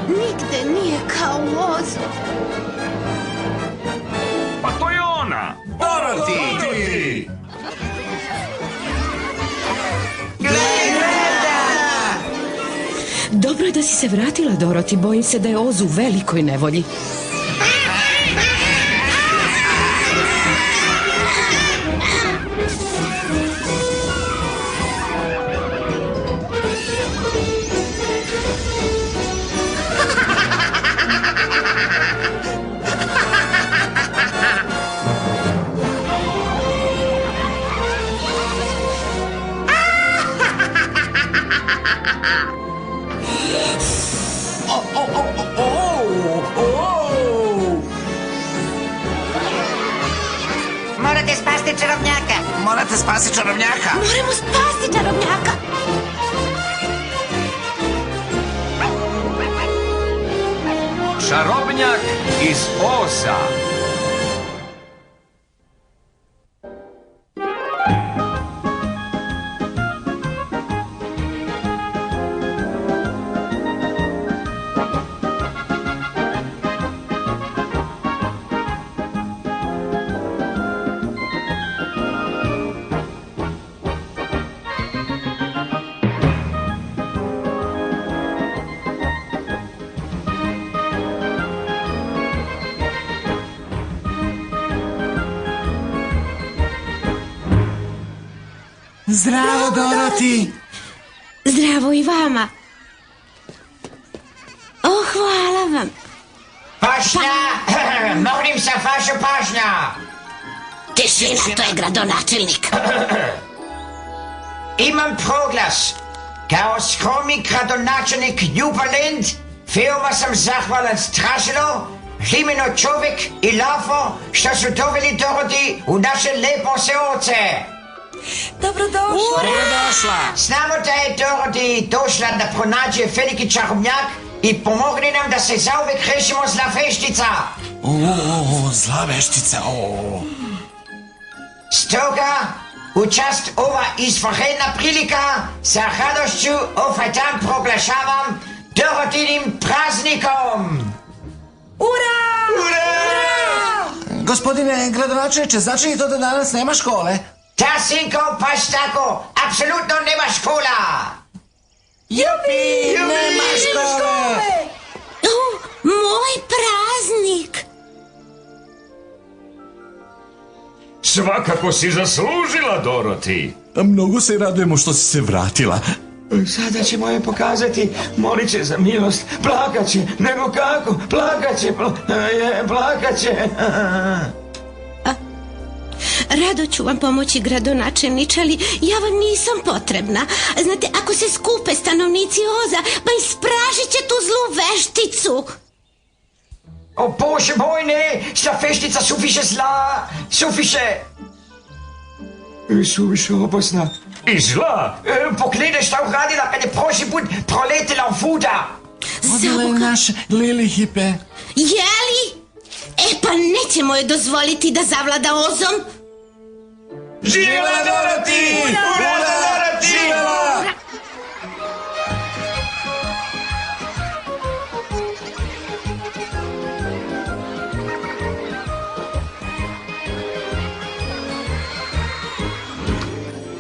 Nigde nije kao u Ozu. Pa to je ona! Dorothy! Dobro je da si se vratila, Dorothy. Bojim se da je Oz u velikoj nevolji. Morate spasti čarobnjaka. Morate spasti čarobnjaka. Moramo spasti čarobnjaka. Čarobnjak iz Oza. Zdravo, Dorothy! Zdravo i vama. O, hvala vam. Pažnja! Molim se vašu pažnja! Tišina, to je gradonačelnik. Imam proglas. Kao skromni gradonačelnik Jubaland, veoma sam zahvalan Stražilo, Hlimeno čovjek i Lafo, što su doveli Dorothy u naše lepo seoce. Dobrodošla! Znamo da je Dorothy došla da pronađe veliki čarobnjak i pomogne nam da se zauvek rešimo zla veštica. Zla veštica, Stoga, u čast ova izvanredna prilika, sa radošću ovaj dan proglašavam Dorothynim praznikom. Gospodine gradonačelniče, znači li to da danas nema škole? Da, sinko, baš tako, apsolutno nema škola. Jupi! Nema škole! Moj praznik. Svakako si zaslužila, Dorothy. Mnogo se radujemo što si se vratila. Sada ćemo je pokazati, molit će za milost, plakat će, nego kako, plakat će, plakat će. Rado ću vam pomoći, gradonačelniče, ali ja vam nisam potrebna. Znate, ako se skupe stanovnici Oza, pa ispražit će tu zlu vešticu. O Bože moj, ne, zla veštica suviše zla, suviše. Suviše opasna. I zla. Pogledaj šta uradila kad je prošli put proletela u fuda. Odile naše Lilihipe. Jeli? Pa nećemo je dozvoliti da zavlada Ozom. Živjela Dorothy! Ura, Dorothy! Živjela!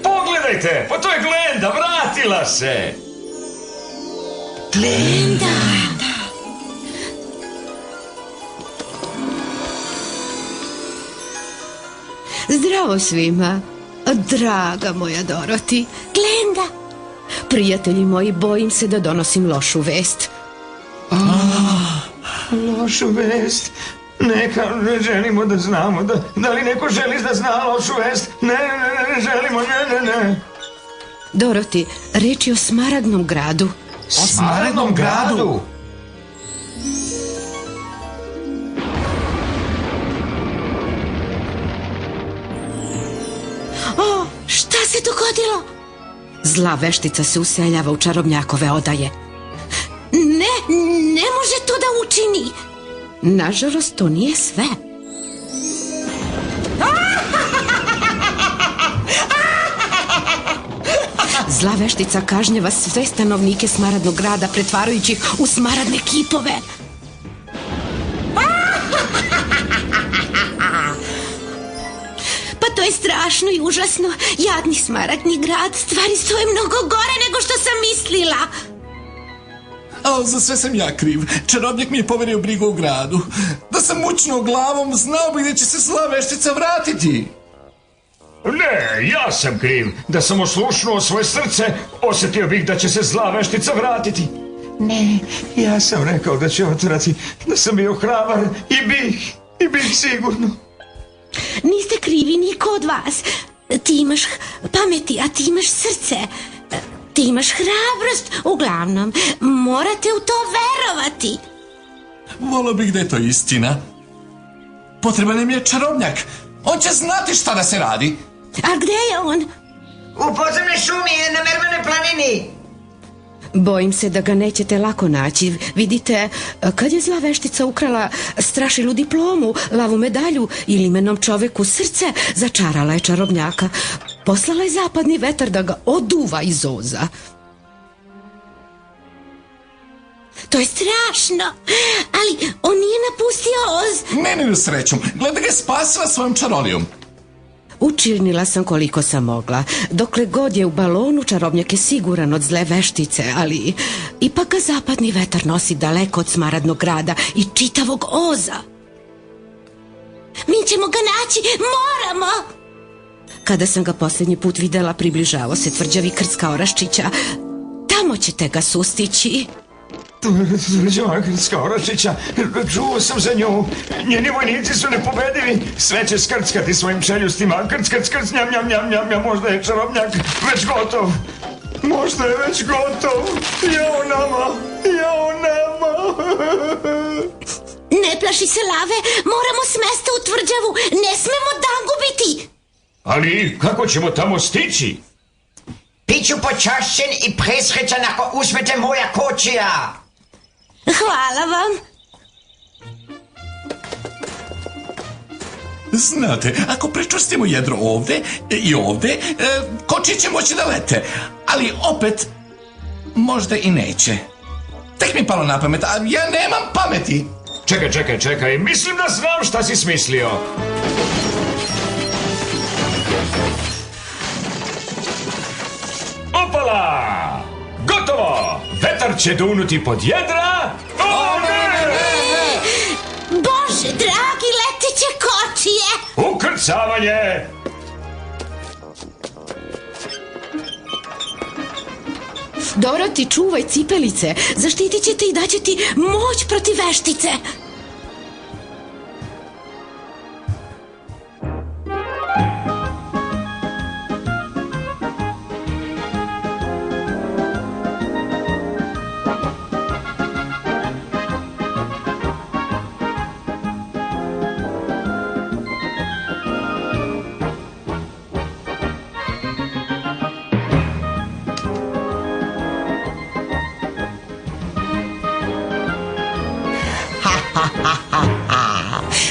Pogledajte, pa to je Glenda, vratila se! Glenda! Zdravo svima. Draga moja Dorothy. Glenda! Prijatelji moji, bojim se da donosim lošu vest. Lošu vest. Neka, ne želimo da znamo. Da li neko želi da zna lošu vest? Ne želimo, ne. Dorothy, reč je o Smaragdnom gradu. O Smaragdnom gradu? Šta se dogodilo? Zla veštica se useljava u čarobnjakove odaje. Ne može to da učini. Nažalost, to nije sve. Zla veštica kažnjava sve stanovnike Smaradnog grada, pretvarajući ih u smaradne kipove. Pa to je strašno i užasno. Jadni Smaradni grad, stvari stoje mnogo gore nego što sam mislila. A za sve sam ja kriv. Čarobnjak mi je poverio brigu u gradu. Da sam mučnuo glavom, znao bi gdje će se zla veštica vratiti. Ne, ja sam kriv. Da sam oslušnuo svoje srce, osjetio bih da će se zla veštica vratiti. Ne, ja sam rekao da će otvrati, da sam bio hrabar i bih sigurno. Niste krivi niko od vas. Ti imaš pameti, a ti imaš srce. Ti imaš hrabrost. Uglavnom, morate u to verovati. Volio bih da je to istina. Potreban nam je čarobnjak. On će znati šta da se radi. A gdje je on? U podzemnoj šumi na Mermanoj planini. Bojim se da ga nećete lako naći. Vidite, kad je zla veštica ukrala Strašilu diplomu, lavu medalju i limenom čoveku srce, začarala je čarobnjaka. Poslala je zapadni vetar da ga oduva iz Oza. To je strašno. Ali on nije napustio Oz. Meninu srećom, gleda ga je spasila svojom čarolijom. Učinila sam koliko sam mogla. Dokle god je u balonu, čarobnjak je siguran od zle veštice, ali ipak ga zapadni vetar nosi daleko od Smaradnog grada i čitavog Oza. Mi ćemo ga naći, moramo. Kada sam ga posljednji put videla, približavao se tvrđavi Krcka Oraščića. Tamo ćete ga sustići. Tvrđava Krcka Oraščića, čuo sam za nju. Njeni vojnici su nepobedivi. Sve će skrckati svojim čeljustima. Krc, krc, krc, njam, njam, njam, njam, njam. Možda je čarobnjak već gotov. Možda je već gotov. Jao nama, jao nama. Ne plaši se lave, moramo smesta u tvrđavu. Ne smemo dan gubiti. Ali kako ćemo tamo stići? Piću počašćen i presrećan ako uzmete moja kočija. Hvala vam. Znate, ako prečustimo jedro ovde i ovde, kočiće će moći da lete. Ali opet, možda i neće. Tek mi palo na pamet, a ja nemam pameti. Čekaj, mislim da znam šta si smislio. Opala! Gotovo! Vetar će dunuti pod jedra. O ne! Bože, dragi, leteće kočije. Ukrcavanje! Doroti, čuvaj cipelice. Zaštitit ćete i daće ti moć protiv veštice.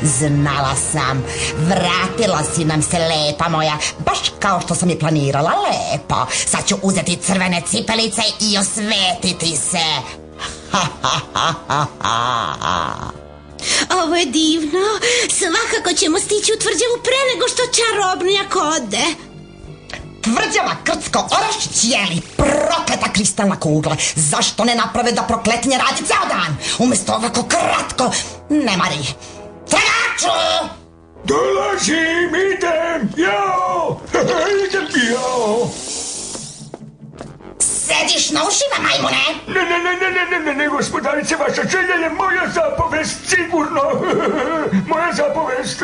Znala sam, vratila si nam se lepa moja, baš kao što sam i planirala, lepo. Sad ću uzeti crvene cipelice i osvetiti se. Ovo je divno. Svakako ćemo stići u tvrđavu pre nego što čarobnjak ode. Tvrđava Krcko Oraščić, jeli, prokleta kristalna kugla. Zašto ne naprave da prokletnje radi ceo dan? Umjesto ovako kratko, ne mari. Tragaču! Dolazim, idem, jao! Idem, jao! Sediš na ušima, majmune? Ne, gospodarice, vaša želja je moja zapovest, sigurno! Moja zapovest!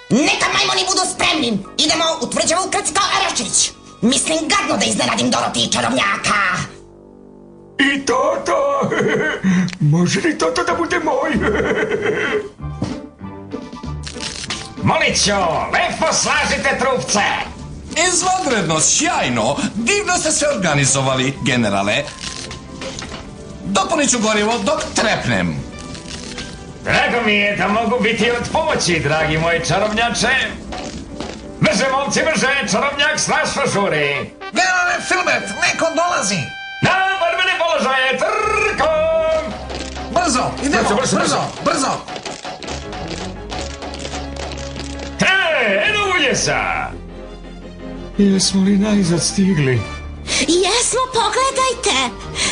Neka majmuni budu spremni. Idemo u tvrđavu Krcko Oraščić. Mislim gadno da iznenadim Doroti i čarobnjaka. I Toto! Može li Toto da bude moj? Moliću, lepo slažite trupce. Izvanredno, sjajno. Divno ste se organizovali, generale. Dopunit ću gorivo dok trepnem. Drago mi je da mogu biti od pomoći, dragi moji čarobnjače. Brže, momci, brže, čarobnjak strašno žuri. Generale Filbert, neko dolazi. Na borbene položaje, trkom! Brzo, idemo, brzo. Eno uljesa! Jesmo li najzad stigli? Jesmo, pogledajte.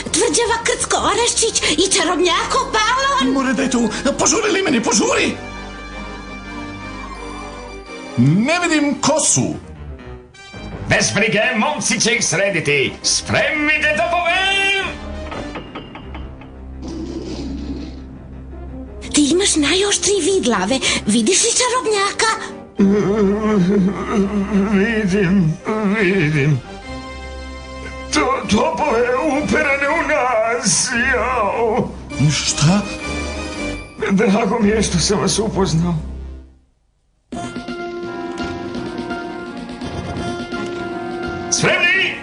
Tvrđava Krcko Oreščić i čarobnjako balon. More, daj tu, požuri li meni, požuri! Ne vidim ko su. Bez brige, momci će ih srediti. Spremite da povem! Ti imaš najoštriji vid, Lave. Vidiš li čarobnjaka? Vidim. Topove uperene u nas, jao. Šta? Drago mi je što sam vas upoznao. Spremni!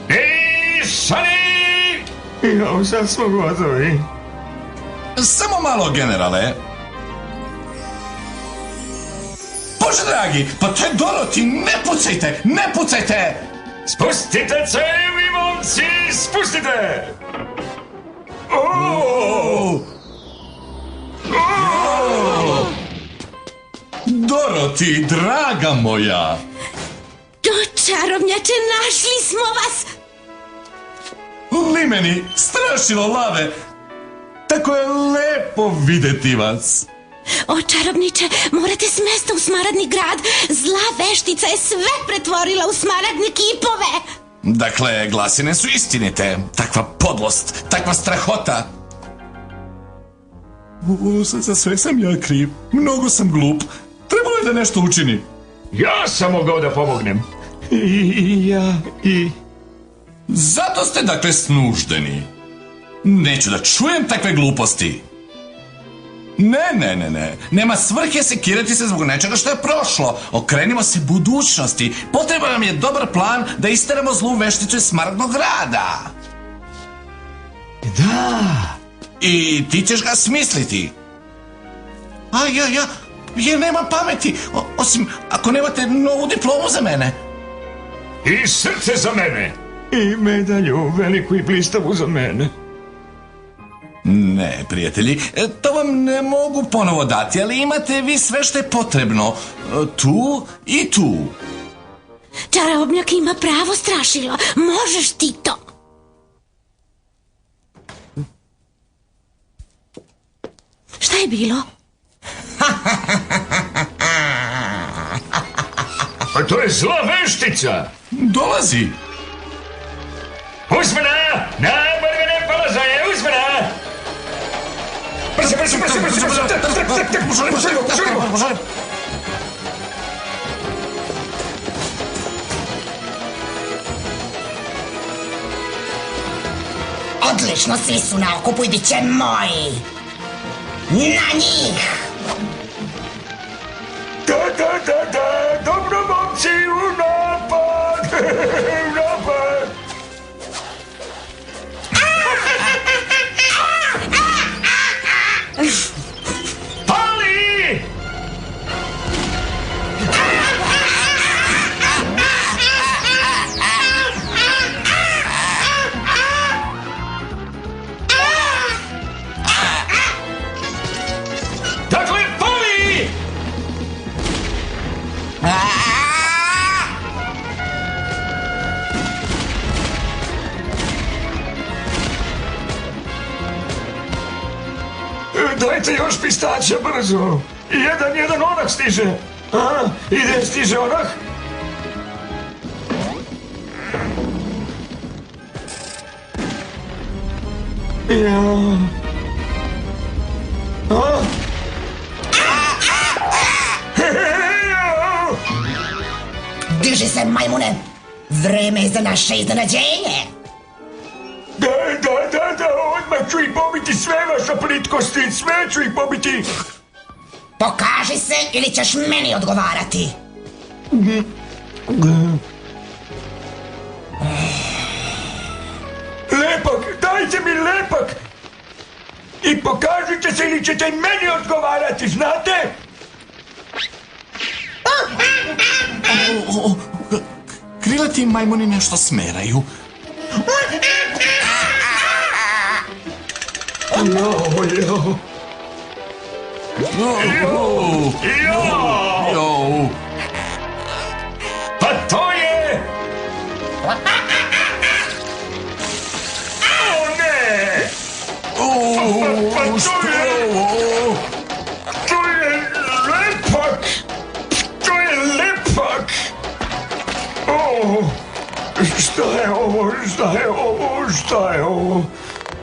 I šani! Jao, sad smo gotovi. Samo malo, generale. Bože dragi, pa to je Doroti, ne pucajte! Spustite cevi, momci, spustite! Doroti, draga moja! To čarobnjače, našli smo vas! Limeni, strašilo, Lave! Tako je lepo videti vas! O, čarobniče, morate s mesta u Smaradni grad. Zla veštica je sve pretvorila u smaradne kipove. Dakle, glasine su istinite. Takva podlost, takva strahota. Za sve sam ja kriv. Mnogo sam glup. Trebalo je da nešto učini. Ja sam mogao da pomognem. I Zato ste, dakle, snuždeni. Neću da čujem takve gluposti. Ne. Nema svrhe sekirati se zbog nečega što je prošlo. Okrenimo se budućnosti. Potreban nam je dobar plan da isteramo zlu vešticu iz Smaradnog grada. da. I ti ćeš ga smisliti. A ja nemam pameti. Osim ako nemate novu diplomu za mene. I srce za mene. I medalju veliku i blistavu za mene. Ne, prijatelji, to vam ne mogu ponovo dati, ali imate vi sve što je potrebno. Tu i tu. Čarobnjak ima pravo, strašilo. Možeš ti to. Šta je bilo? A to je zla veštica. Dolazi. Uzmana! Na borbene položaje, uzmana! Brzo! Odlično, svi su na okupu i bit će moji. Na njih! Da, dobro momci, u napad! U napad! Pali! Dakle, pali! Dajte još pistaća brzo. Jedan onak stiže. Ide, stiže onak. Diži se, majmune! Vreme je za naše iznenađenje! Da, odmah ću ih pobiti sve vaša plitkosti, sve ću ih pobiti. Pokaži se ili ćeš meni odgovarati! Lepak, dajte mi lepak. I pokažite se ili ćete meni odgovarati, znate? Krilati majmuni nešto smeraju. Pa to je... O ne! Pa to je lepak! To je lepak! O, šta je ovo? Šta je ovo? Šta je ovo?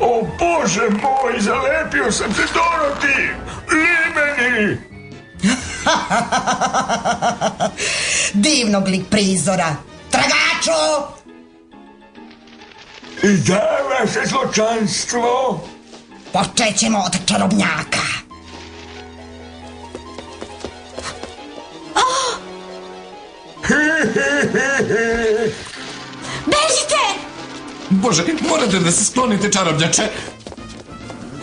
O Bože moj, zalepio sam se, Doroti! Limeni! Divnog lik prizora. Tragaču! I da je vaše zločanstvo? Počet ćemo od čarobnjaka. Bežite! Bože, morate da se sklonite, čarobnjače.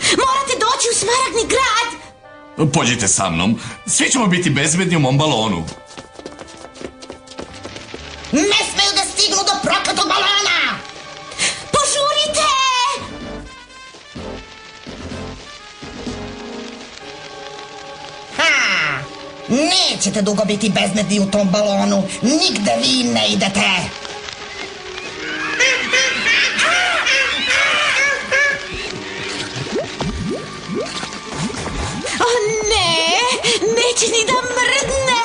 Morate doći u Smaragdni grad! Pođite sa mnom. Svi ćemo biti bezbedni u mom balonu. Ne smeju da stignu do prokletog balona! Požurite! Ha! Nećete dugo biti bezbedni u tom balonu. Nigde vi ne idete. O ne! Neće ni da mrdne!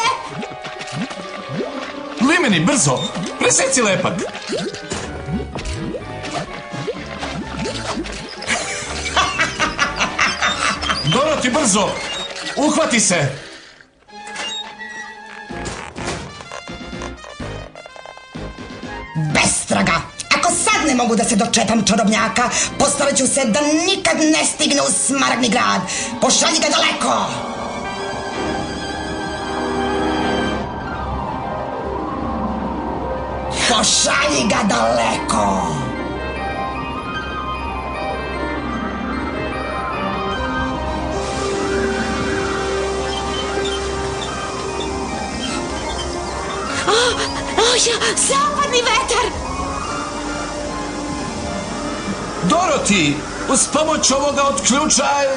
Limeni, brzo! Preseci lepak! Doroti, brzo! Uhvati se! Bestraga! Ako sad ne mogu da se dočepam čarobnjaka, postarat ću se da nikad ne stigne u Smaragdni grad. Pošalji ga daleko! Pošalji ga daleko! Zapadni vetar! Doroti! Uz pomoć ovoga otključaj...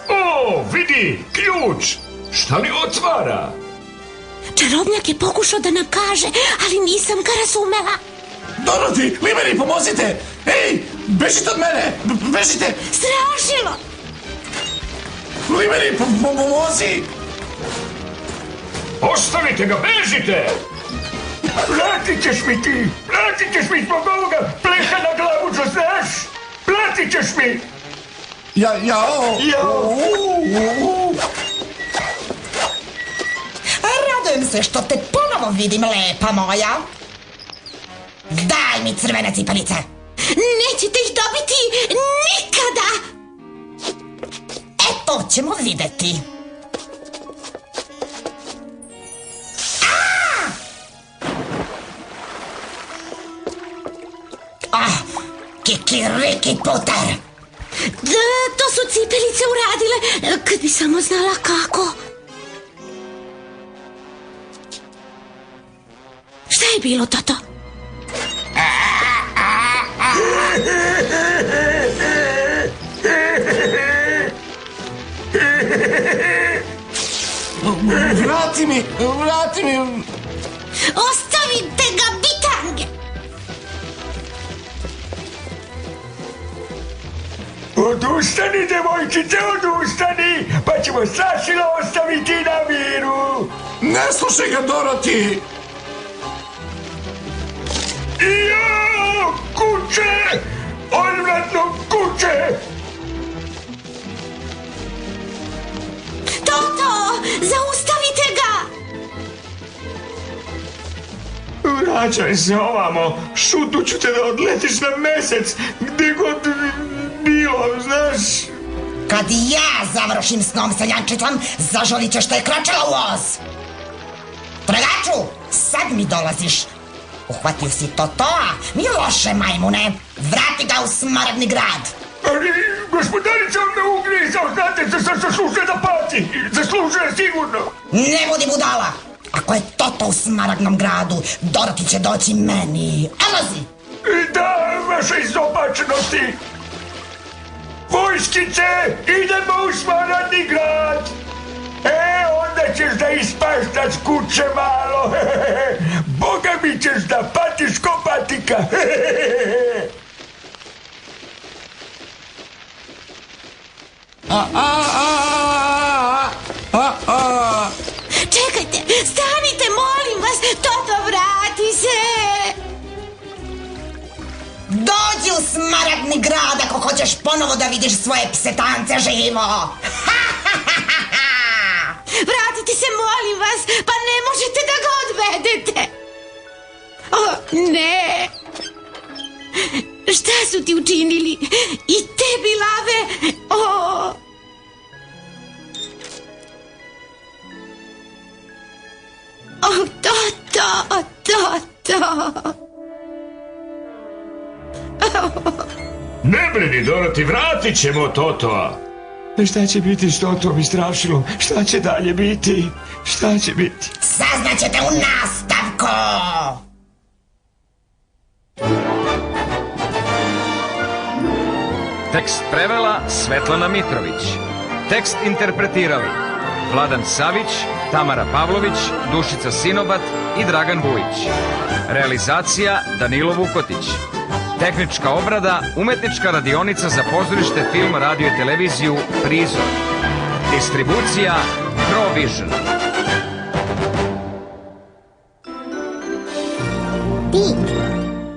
O, vidi, ključ! Šta li otvara? Čarobnjak je pokušao da nam kaže, ali nisam ga razumela. Doroti, Limeni, pomozite! Ej, bežite od mene! Bežite! Strašilo! Limeni, pomozi! Ostavite ga, bežite! Platit ćeš mi ti! Platit ćeš mi zbog ovoga pleha na glavu, čo znaš? Platit ćeš mi! Radujem se što te ponovo vidim, lepa moja. Daj mi crvene cipelice. Nećete ih dobiti nikada! E, to ćemo videti. Kikiriki puter! To su cipelice uradile, kad bi samo znala kako. Šta je bilo, tato? Vrati mi! Ostavite ga, bitange! Odustani, devojčice, odustani! Pa ćemo Sašila ostaviti na miru! Ne slušaj ga, Doroti! Jo, kuće! Odvratno kuće! Toto, zaustavite ga! Vraćaj se ovamo, šutnuću te da odletiš na mesec, gdje god bilo, znaš? Kad ja završim s nom seljančicom, zažolit ćeš te kročila u os. Tragaču, sad mi dolaziš. Uhvatio si Totoa, mi loše majmune. Vrati ga u Smaragdni grad. Ali, gospodarica, on me ugrizao, znate, zaslužuje da pati. Zaslužuje sigurno. Ne budi budala. A Ako je Toto u Smaragdnom gradu, Doroti će doći meni. Odlazi! Da, vaša izopačenosti. Vojskice, idemo u Smaragdni grad. Onda ćeš da ispaštaš kuće malo. Boga mi ćeš da patiš ko patika. Čekajte, stanite, molim vas, Toto, vrati se. Dođi u Smaragdni grad ako hoćeš ponovo da vidiš svoje psetance živo. Vratite se, molim vas, pa ne možete da ga odvedete. O, ne. Šta su ti učinili? I tebi, Lave? O. O, Toto. Ne brini, Doroti, vratit ćemo Totoa. Šta će biti s Totom i Strašilom? Šta će dalje biti? Šta će biti? Saznaćete u nastavku. Tekst prevela Svetlana Mitrović. Tekst interpretirali Vladan Savić, Tamara Pavlović, Dušica Sinobat i Dragan Vujić. Realizacija Danilo Vukotić. Tehnička obrada, umetnička radionica za pozorište, film, radio i televiziju Prizor. Distribucija Provision. Ti